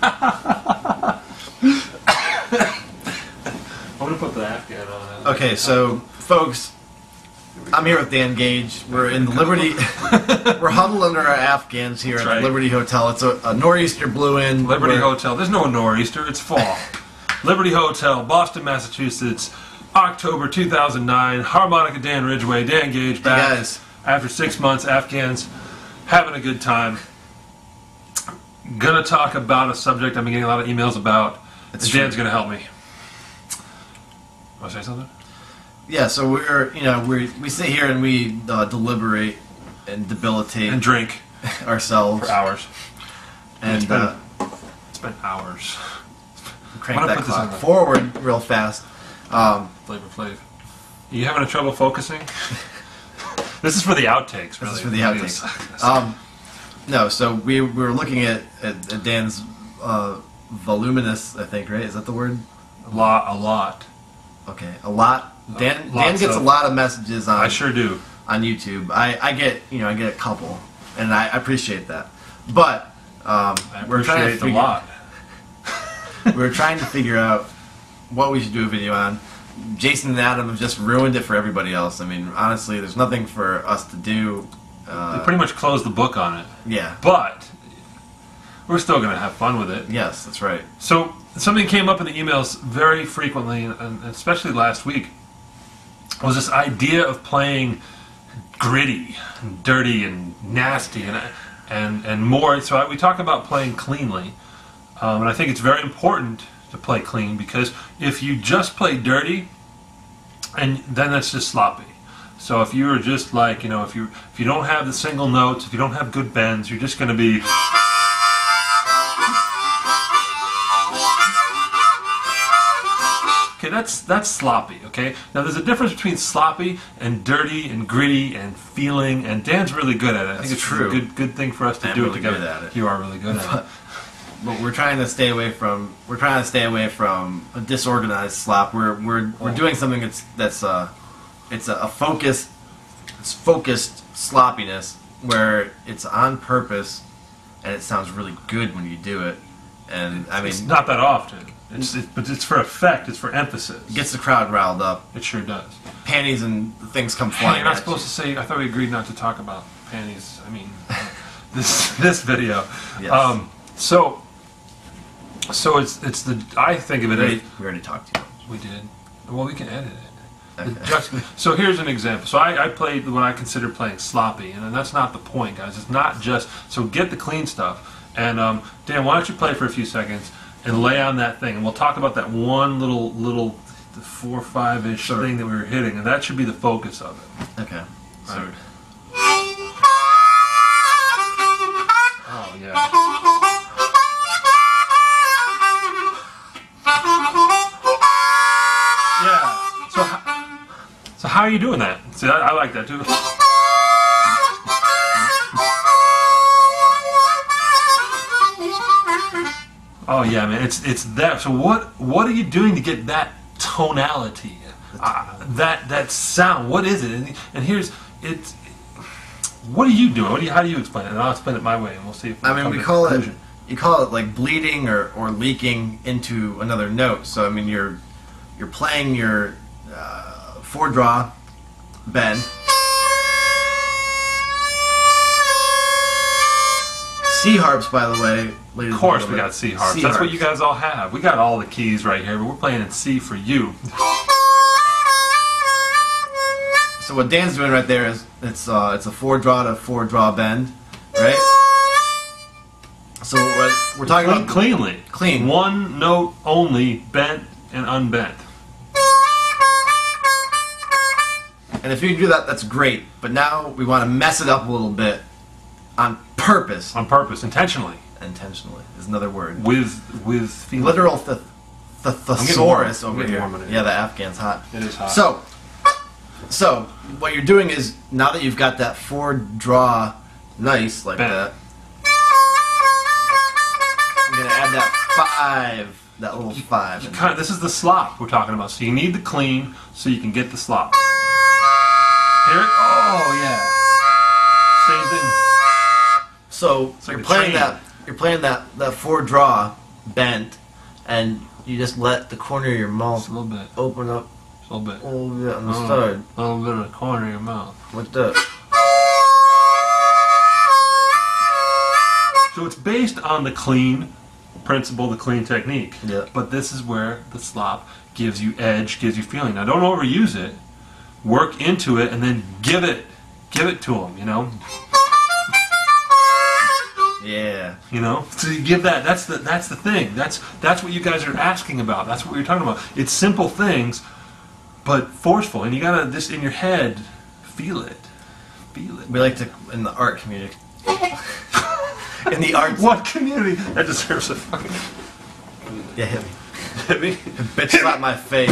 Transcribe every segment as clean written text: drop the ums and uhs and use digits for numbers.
I'm gonna put the Afghan on. Okay, so folks, I'm here with Dan Gage. We're in the Liberty. We're huddled under our Afghans here at the Liberty Hotel. It's a nor'easter blew in. Liberty Hotel. There's no nor'easter. It's fall. Liberty Hotel, Boston, Massachusetts, October 2009. Harmonica Dan Ridgway, Dan Gage back. Hey guys. After 6 months, Afghans having a good time. Gonna talk about a subject I've been getting a lot of emails about. Dan's gonna help me. Want to say something? Yeah, so we sit here and we deliberate and debilitate and drink ourselves for hours. And it's been hours. Crank that clock forward real fast. Flavor Flav. Are you having trouble focusing? This is for the outtakes. Really. This is for the outtakes. No, so we were looking at Dan's voluminous, I think, right? Is that the word? A lot. Okay, a lot. Dan gets a lot of messages on. I sure do. On YouTube, I get a couple, and I appreciate that. But we're trying to we're trying to figure out what we should do a video on. Jason and Adam have just ruined it for everybody else. I mean, honestly, there's nothing for us to do. They pretty much closed the book on it. Yeah. But we're still going to have fun with it. Yes, that's right. So something came up in the emails very frequently, and especially last week, was this idea of playing gritty and dirty and nasty and more. So we talk about playing cleanly, and I think it's very important to play clean, because if you just play dirty, and then that's just sloppy. So if you're just like, if you don't have the single notes, if you don't have good bends, you're just going to be. Okay, that's sloppy. Okay, now there's a difference between sloppy and dirty and gritty and feeling, and Dan's really good at it. I think it's true. A good thing for us to do it together. Good at it. You are really good at it. But we're trying to stay away from a disorganized slop. We're doing something that's a focused sloppiness where it's on purpose and it sounds really good when you do it. And I mean, it's not that often. But it's for effect. It's for emphasis. It gets the crowd riled up. It sure does. Panties and things come flying. You're not supposed to say. I thought we agreed not to talk about panties. I mean, this video. Yes. So it's the. I think of it as. We already talked to you. We did. Well, we can edit it. Okay. So here's an example. So I played what I consider playing sloppy, and that's not the point, guys. It's not just. So get the clean stuff. And Dan, why don't you play for a few seconds and lay on that thing, and we'll talk about that one little 4 or 5-ish thing that we were hitting, and that should be the focus of it. Okay. So. Right. Oh yeah. So how are you doing that? See, I like that too. Oh yeah, man, it's that. So what are you doing to get that tonality, that sound? What is it? And here's it. What are you doing? How do you explain it? And I'll explain it my way, and we'll see if. I mean, you call it like bleeding or leaking into another note. So I mean, you're playing your 4-draw bend. C harps, by the way, ladies. Of course, we got C harps. That's what you guys all have. We got all the keys right here, but we're playing in C for you. So what Dan's doing right there is it's a 4-draw to 4-draw bend, right? So we're talking about cleanly. Clean. One note only, bent and unbent. And if you can do that, that's great. But now we want to mess it up a little bit on purpose. On purpose, intentionally. Intentionally is another word. With feeling. Literal thesaurus over here. Yeah, the Afghan's hot. It is hot. So what you're doing is, now that you've got that 4-draw nice like that, you're gonna add that 5. That little 5. This is the slop we're talking about. So you need the clean so you can get the slop. Hear it? Oh yeah. Same thing. So you're playing that 4-draw bent, and you just let the corner of your mouth Just a little bit. open up Just a little bit. a little bit on the side. A little bit of the corner of your mouth. Like that. So it's based on the clean principle, the clean technique. Yeah. But this is where the slop gives you edge, gives you feeling. Now don't overuse it. Work into it and then give it to them, you know? Yeah. You know? So you give that, that's the thing. That's what you guys are asking about. That's what you're talking about. It's simple things, but forceful. And you gotta, just in your head, feel it. Feel it. We like to, in the art community. In the arts. What community? That deserves a fucking... Yeah, hit me. Hit me? Bitch slap my face.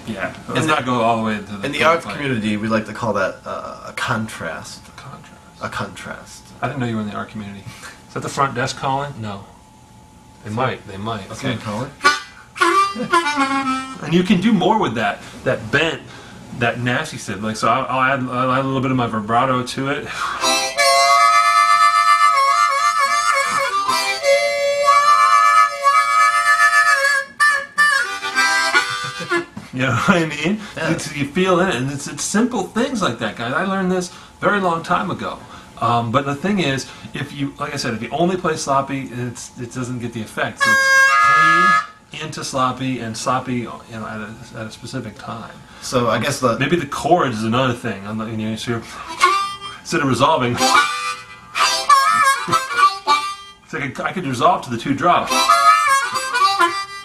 Yeah. Let's not go all the way to the... In the arts community, we like to call that a contrast. A contrast. A contrast. I didn't know you were in the art community. Is that the front desk calling? No. They might. They might. That's Okay. what I'm calling. And you can do more with that bent, that nasty stuff. Like, so I'll add a little bit of my vibrato to it. You know what I mean? Yeah. You feel it, and it's simple things like that, guys. I learned this very long time ago. But the thing is, if you, like I said, if you only play sloppy, it doesn't get the effect. So it's clean into sloppy, and sloppy, you know, at a specific time. So I guess Maybe the chords is another thing. So you're, instead of resolving, it's like I could resolve to the 2 drops,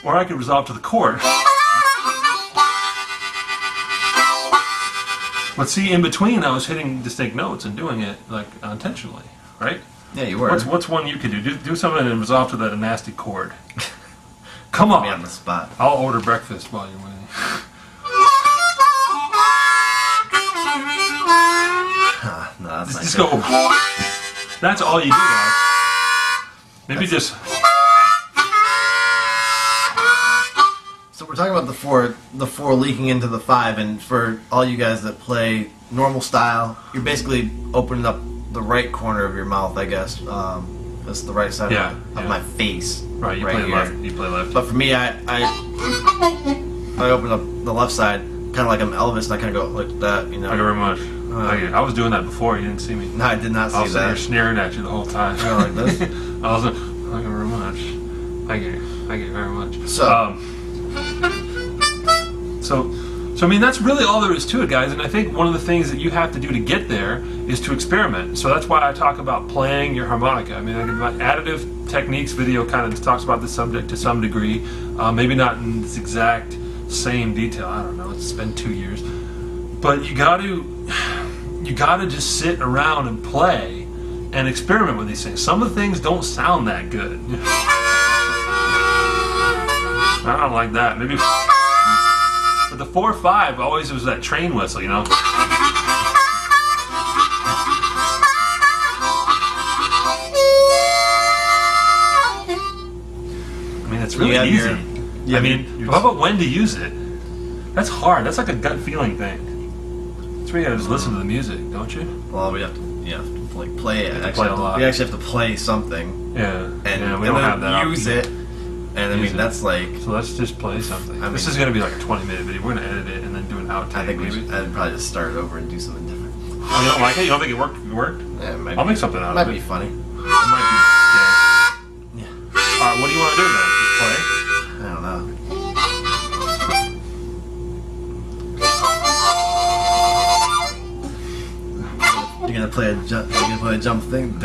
or I could resolve to the chord. But see, in between, I was hitting distinct notes and doing it like intentionally, right? Yeah, you were. What's one you could do? Do something and resolve to that nasty chord. Come on. Me on the spot. I'll order breakfast while you're waiting. No, that's not Just good. go. That's all you do, guys. Maybe just. So we're talking about the four leaking into the 5, and for all you guys that play normal style, you're basically opening up the right corner of your mouth, I guess. That's the right side of my face. Right, you right play here. left. You play left. But for me, I open up the left side, kind of like I'm Elvis, and I kind of go like that, you know. Thank you very much. Thank you. I was doing that before. You didn't see me. No, I did not see I was that. there sneering at you the whole time. You know, like this. I was like, thank you very much. Thank you. Thank you very much. So I mean, that's really all there is to it, guys. And I think one of the things that you have to do to get there is to experiment. So that's why I talk about playing your harmonica. I mean, my additive techniques video kind of talks about this subject to some degree. Maybe not in this exact same detail. I don't know. It's been 2 years. But you got to just sit around and play and experiment with these things. Some of the things don't sound that good. I don't like that. Maybe. But the 4/5 always was that train whistle, you know. I mean, it's really easy. I mean, how about when to use it? That's hard. That's like a gut feeling thing. That's where you gotta just listen to the music, don't you? Well, we have to, like play it. Play a lot. We actually have to play something. Yeah. And we don't have that. Use it. And I mean, that's like. So let's just play something. This is gonna be like a 20-minute video. We're gonna edit it and then do an outtake. I think maybe. I'd probably just start over and do something different. Oh, you don't like it? You don't think it worked? Yeah, maybe. I'll make something out of it. Might be funny. It might be gay. Yeah. Alright, what do you want to do then? Just play? I don't know. You're gonna play a jump thing.